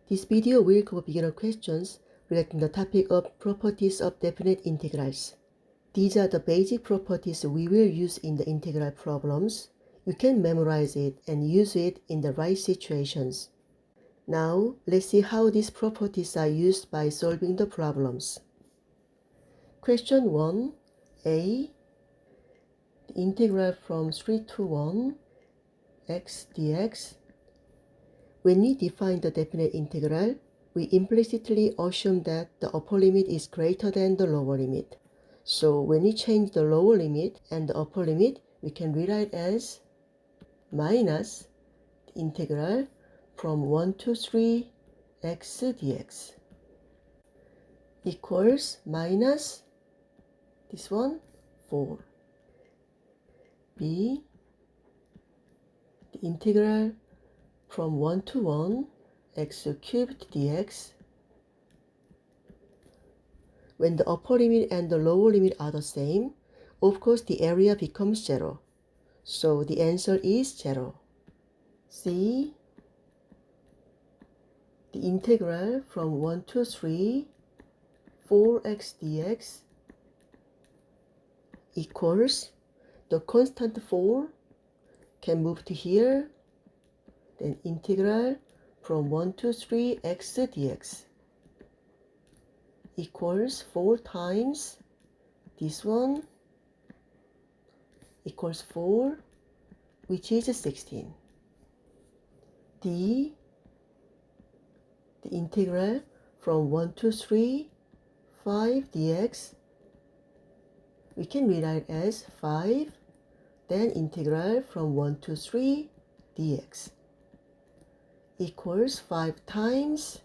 This video will cover beginner questions relating to the topic of properties of definite integrals. These are the basic properties we will use in the integral problems. You can memorize it and use it in the right situations. Now, let's see how these properties are used by solving the problems. Question 1. A. The integral from 3 to 1 x dx. When we define the definite integral, we implicitly assume that the upper limit is greater than the lower limit. So when we change the lower limit and the upper limit, we can rewrite as minus the integral from 1 to 3 x dx equals minus this one 4. B. The integral from 1 to 1 x cubed dx. When the upper limit and the lower limit are the same, of course the area becomes 0. So the answer is 0. C. The integral from 1 to 3 4x dx equals the constant 4 can move to here, then integral from 1 to 3 x dx equals 4 times this one equals 4, which is 16. D. The integral from 1 to 3 5 dx, we can rewrite as 5, then integral from 1 to 3 dx equals 5 times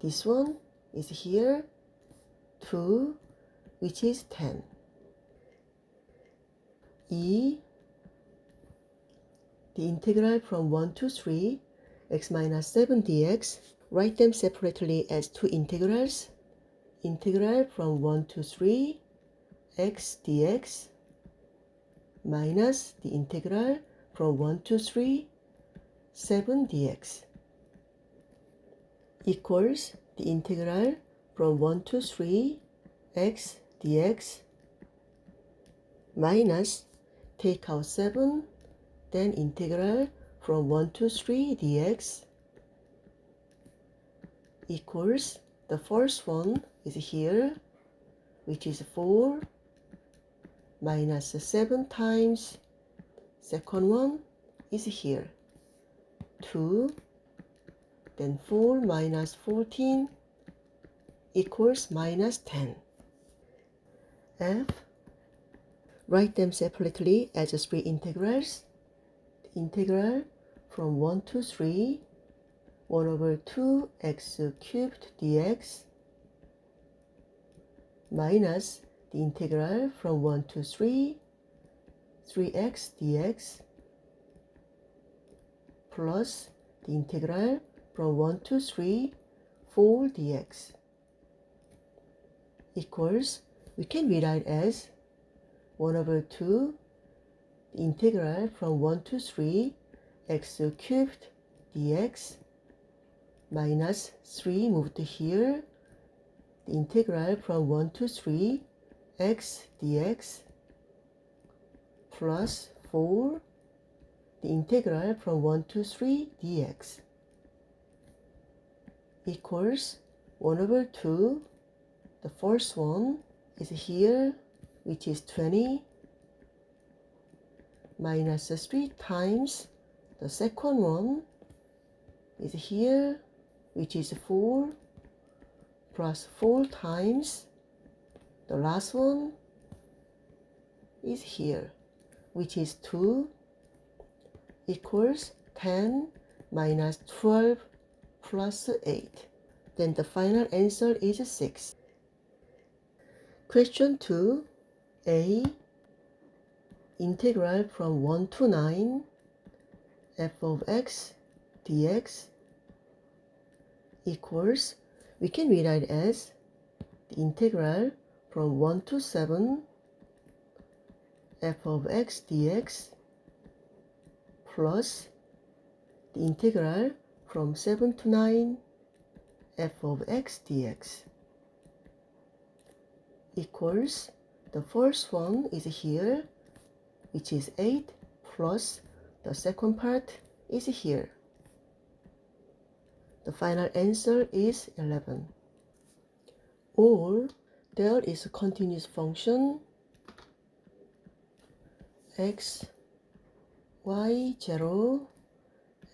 this one is here 2, which is 10. E. The integral from 1 to 3 x minus 7 dx, write them separately as two integrals. Integral from 1 to 3 x dx minus the integral from 1 to 3 7 dx equals the integral from 1 to 3 x dx minus take out 7, then integral from 1 to 3 dx equals the first one is here, which is 4 minus 7 times second one is here 2, then 4 minus 14 equals minus 10. F. Write them separately as 3 integrals. The integral from 1 to 3 1 over 2 x cubed dx minus the integral from 1 to 3 3x dx plus the integral from 1 to 3 4 dx equals, we can rewrite as 1 over 2 the integral from 1 to 3 x cubed dx minus 3 moved to here, the integral from 1 to 3 x dx plus 4 the integral from 1 to 3 dx equals 1 over 2, the first one is here, which is 20, minus 3 times the second one is here, which is 4, plus 4 times the last one is here, which is 2, equals 10 minus 12 plus 8. Then the final answer is 6. Question 2. A. Integral from 1 to 9 f of x dx equals, we can rewrite as the integral from 1 to 7 f of x dx plus the integral from 7 to 9 f of x dx equals, the first one is here, which is 8, plus the second part is here. The final answer is 11. Or there is a continuous function x, y 0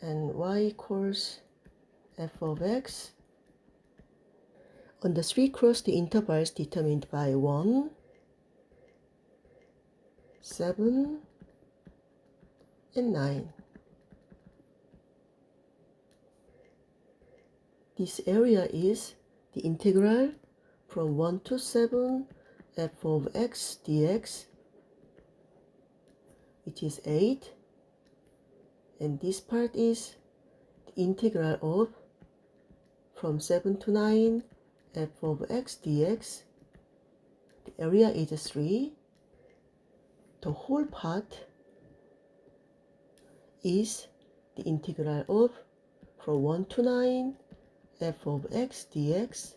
and y equals f of x on the 3 cross the intervals determined by 1, 7, and 9. This area is the integral from 1 to 7 f of x dx, which is 8, and this part is the integral of from 7 to 9 f of x dx. The area is 3. The whole part is the integral of from 1 to 9 f of x dx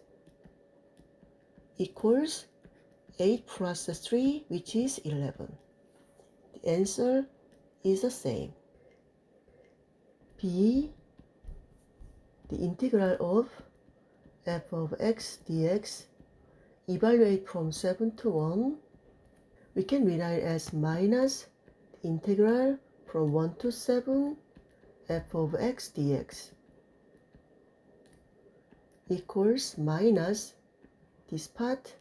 equals 8 plus 3, which is 11. The answer is the same. B, the integral of f of x dx, evaluate from 7 to 1. We can rewrite as minus the integral from 1 to 7 f of x dx equals minus this part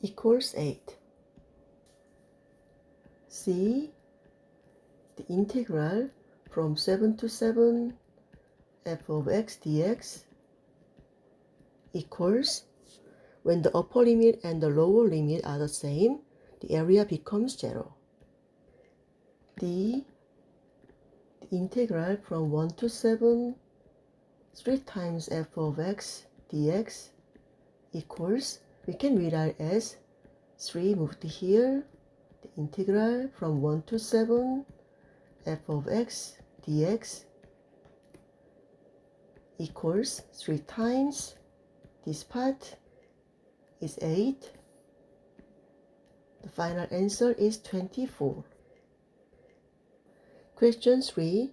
equals 8. C, the integral from 7 to 7 f of x dx equals, when the upper limit and the lower limit are the same, the area becomes 0. D, the integral from 1 to 7 3 times f of x dx equals, we can rewrite as 3 moved here, the integral from 1 to 7 f of x dx equals 3 times this part is 8. The final answer is 24. Question 3.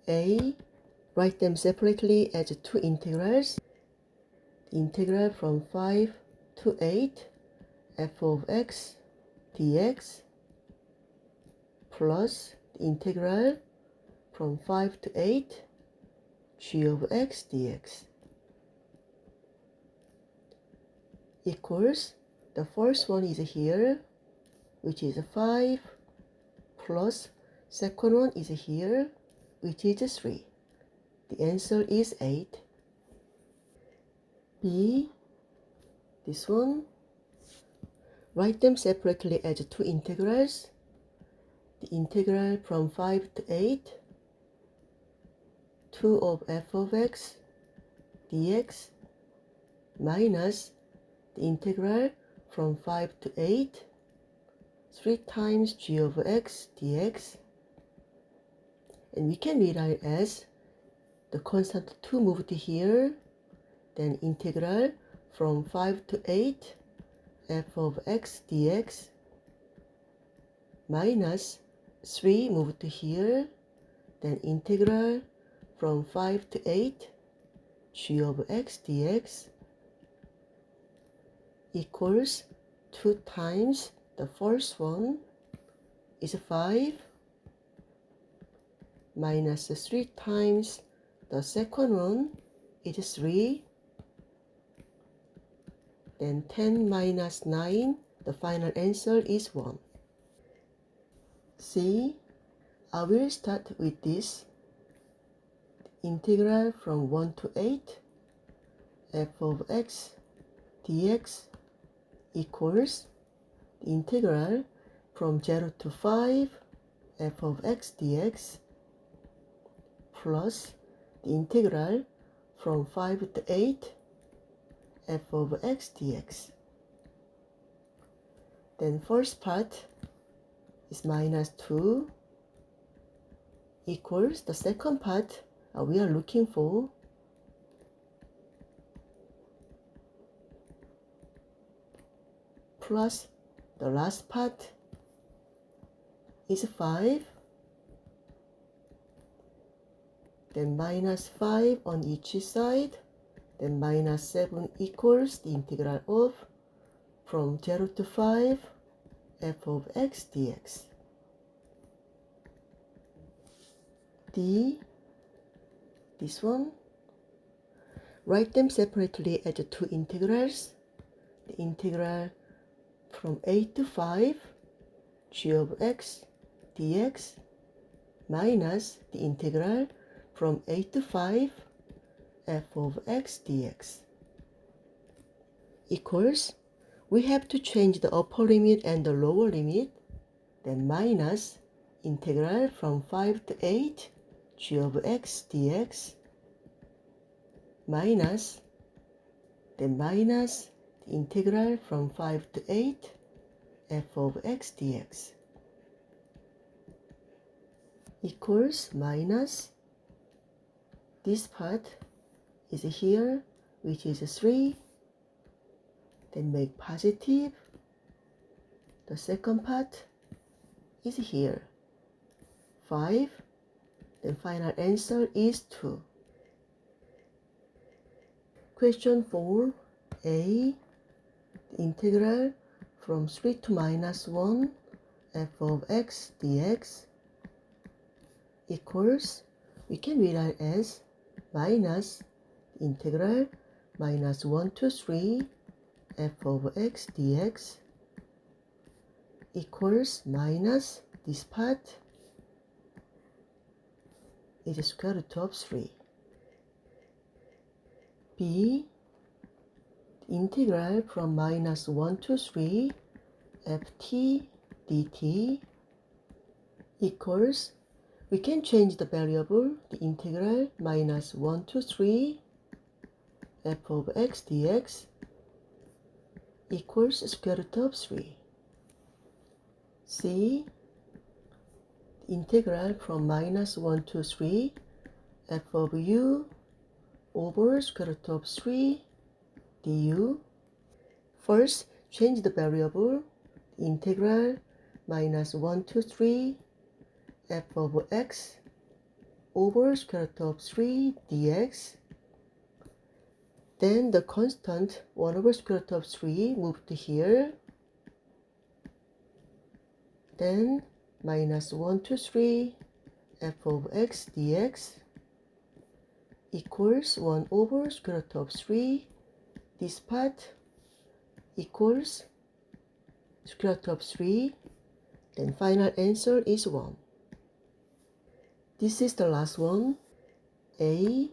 A. Write them separately as two integrals. The integral from 5 to 8 f of x dx plus the integral from 5 to 8 g of x dx equals, the first one is here, which is 5, plus second one is here, which is 3. The answer is 8. B, this one, write them separately as two integrals. The integral from 5 to 8, 2 of f of x dx minus the integral from 5 to 8, 3 times g of x dx. And we can rewrite as the constant 2 moved here, then integral from 5 to 8 f of x dx minus 3 moved here, then integral from 5 to 8 g of x dx equals 2 times the first one is 5 minus 3 times the second one is 3, then 10 minus 9, the final answer is 1. C, I will start with this. Integral from 1 to 8 f of x dx equals the integral from 0 to 5 f of x dx plus the integral from 5 to 8 f of x dx. Then first part is minus 2 equals the second part we are looking for plus the last part is 5, then minus 5 on each side, then minus 7 equals the integral of from 0 to 5 f of x dx. This one, write them separately as two integrals. The integral from 8 to 5 g of x dx minus the integral from 8 to 5 f of x dx equals, we have to change the upper limit and the lower limit, then minus integral from 5 to 8 g of x dx minus the integral from 5 to 8 f of x dx equals minus this part is here, which is 3, then make positive. The second part is here, 5, then final answer is 2. Question 4a, the integral from 3 to minus 1 f of x dx equals, we can rewrite as minus integral minus 1 to 3 f of x dx equals minus this part is square root of 3. B, the integral from minus 1 to 3 ft dt equals, we can change the variable, the integral minus 1 to 3 f of x dx equals square root of 3. C, the integral from minus 1 to 3 f of u over square root of 3 du. First, change the variable, the integral minus 1 to 3 f of x over square root of 3 dx. Then the constant 1 over square root of 3 moved to here. Then minus 1 to 3 f of x dx equals 1 over square root of 3. This part equals square root of 3. Then final answer is 1. This is the last one. A,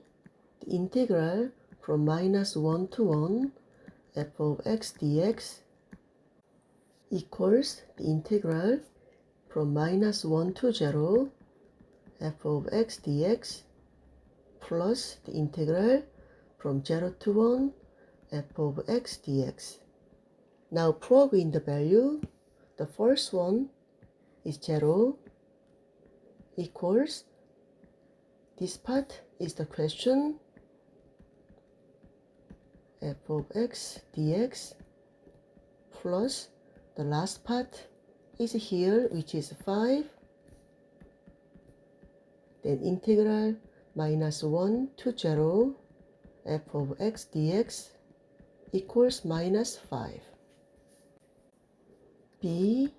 the integral from minus 1 to 1 f of x dx equals the integral from minus 1 to 0 f of x dx plus the integral from 0 to 1 f of x dx. Now plug in the value. The first one is 0 equals, this part is the question, f of x dx plus the last part is here, which is 5, then integral minus 1 to 0 f of x dx equals minus 5. B,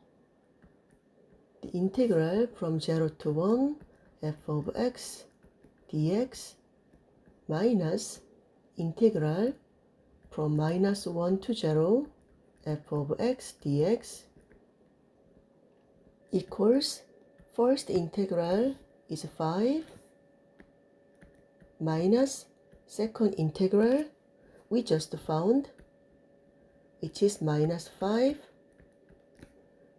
the integral from 0 to 1 f of x dx minus integral from minus 1 to 0 f of x dx equals, first integral is 5 minus second integral we just found, which is minus 5.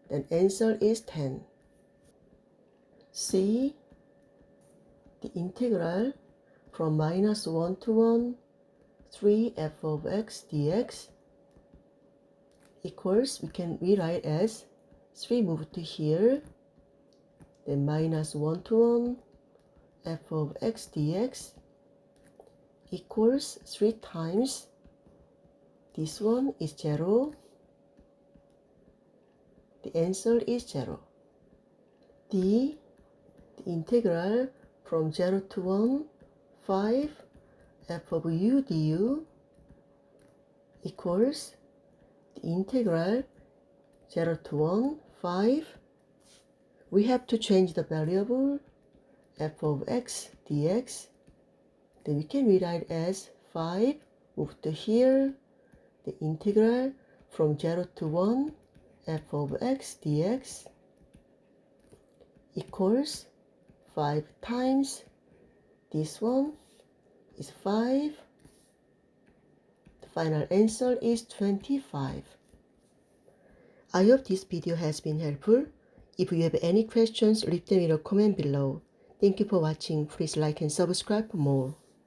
Then answer is 10. C, the integral from minus 1 to 1 3 f of x dx equals, we can rewrite as 3 moved to here, then minus 1 to 1 f of x dx equals 3 times, this one is 0, the answer is 0. D, the integral from 0 to 1, 5 f of u du equals the integral 0 to 1, 5. We have to change the variable f of x dx. Then we can rewrite as 5 moved to here, the integral from 0 to 1 f of x dx equals 5 times this one is 5. The final answer is 25. I hope this video has been helpful. If you have any questions, leave them in a comment below. Thank you for watching. Please like and subscribe for more.